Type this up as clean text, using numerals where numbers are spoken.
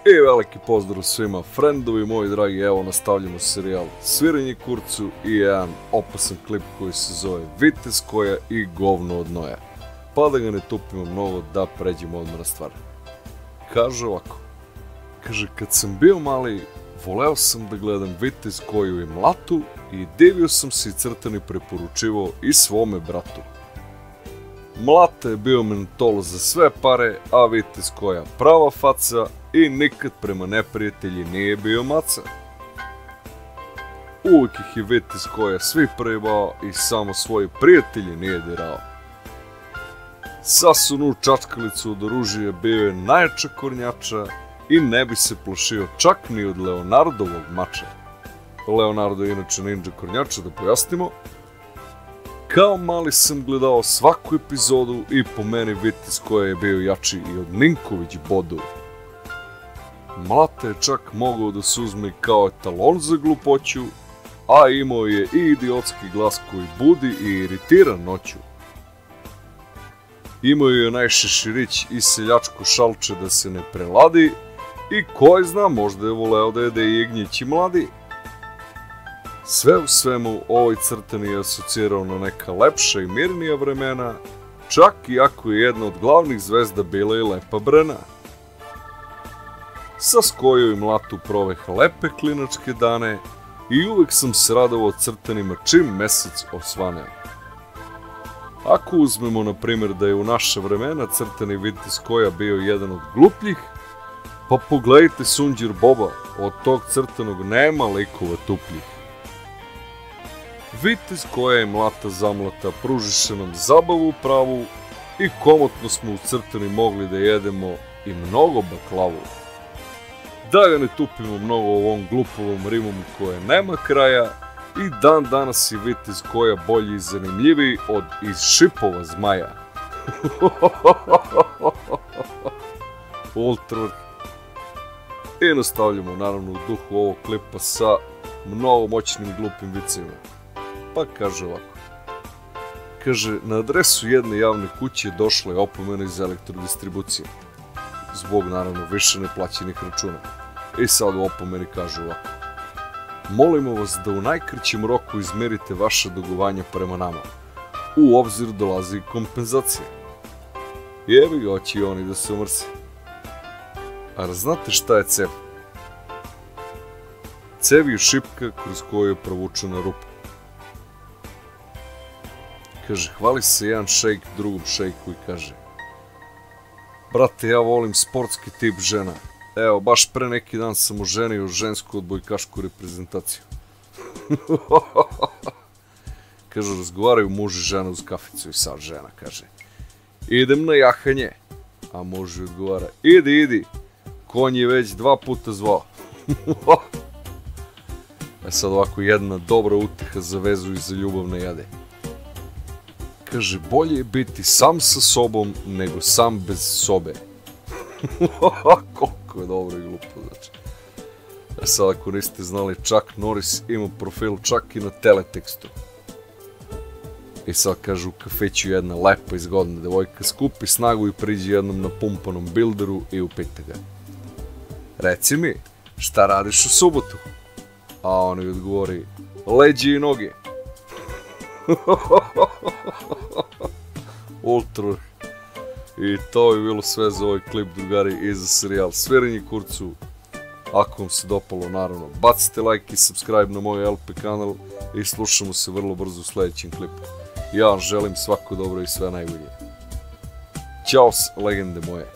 I veliki pozdrav svima friendovi moji dragi, evo nastavljamo serijal Sviranje kurcu i jedan opasan klip koji se zove Vitez koja i govno od Noja. Pa da ga ne tupimo mnogo, da pređemo odmah na stvar. Kaže ovako, kaže kad sam bio mali, voleo sam da gledam Vitez koju i Mlatu i divio sam se i crtani preporučivao i svome bratu. Mlata je bio mentol za sve pare, a Vitez koja prava faca i nikad prema neprijatelji nije bio maca. Uvijek ih je Vitez koja svi prejebao i samo svoji prijatelji nije dirao. Sasunu čačkalicu od oružja bio je najjača kornjača i ne bi se plašio čak ni od Leonardovog mača. Leonardo je inače ninja kornjača, da pojasnimo. Kao mali sam gledao svaku epizodu i po meni Vitez koja je bio jači i od Ninković bodu. Mlata je čak mogao da se uzme kao etalon za glupoću, a imao je i idiotski glas koji budi i iritira noću. Imao je najšeširić i seljačko šalče da se ne preladi i ko zna, možda je voleo da jede i jagnjeći mladi. Sve u svemu, ovaj crtani je asocirao na neka lepša i mirnija vremena, čak i ako je jedna od glavnih zvezda bila i Lepa Brena. Sa Skojom i Mlatu proveh lepe klinačke dane i uvek sam se radovao crtanima čim mesec osvane. Ako uzmemo na primjer da je u naša vremena crtani Vitez koja bio jedan od glupljih, pa pogledajte Sunđer Boba, od tog crtanog nema likova tupljih. Vitez koja je Mlata zamlata pružiše nam zabavu pravu i komotno smo u crtani mogli da jedemo i mnogo baklavu. Da ga ne tupimo mnogo o ovom glupovom rimom koje nema kraja i dan danas je Vitez koja bolji i zanimljiviji od iz šipova zmaja. Ultra. I nastavljamo naravno u duhu ovog klipa sa mnogo moćnim glupim vicima. Pa kaže ovako. Kaže, na adresu jedne javne kuće došla je opomena iz elektrodistribucije. Zbog naravno više neplaćenih računa. I sad u opomeni kaže ovako. Molimo vas da u najkraćem roku izmerite vaše dugovanja prema nama. U obzir dolazi kompenzacija. Jebi ga, hoće i oni da se omrse. A znate šta je cev? Cev je šipka kroz koju je provučena rupa. Kaže, hvali se jedan šejk drugom šejku i kaže, brate, ja volim sportski tip žena. Evo, baš pre neki dan sam oženio žensku odbojkašku reprezentaciju. Kaže, razgovaraju muž i žena uz kaficu i sad žena kaže, idem na jahanje. A muž odgovara, idi, konj je već 2 puta zvao. Sad ovako jedna dobra uteha za vezu i za ljubavne jade. Kaže, bolje je biti sam sa sobom nego sam bez sobe. Koliko je dobro i glupo, znači. Sad ako niste znali, Chuck Norris ima profil čak i na teletekstu. I sad kaže, u kafeću jedna lepa i zgodna devojka skupi snagu i priđe jednom napumpanom bilderu i upita ga. Reci mi, šta radiš u subotu? A on joj odgovori, leđi i noge. Ultra. I to je bilo sve za ovaj klip, drugari, i za serijal Sviranje kurcu. Ako vam se dopalo, naravno, bacite like i subscribe na moj LP kanal i slušamo se vrlo brzo u sljedećem klipu. Ja vam želim svako dobro i sve najbolje. Ćao, legende moje.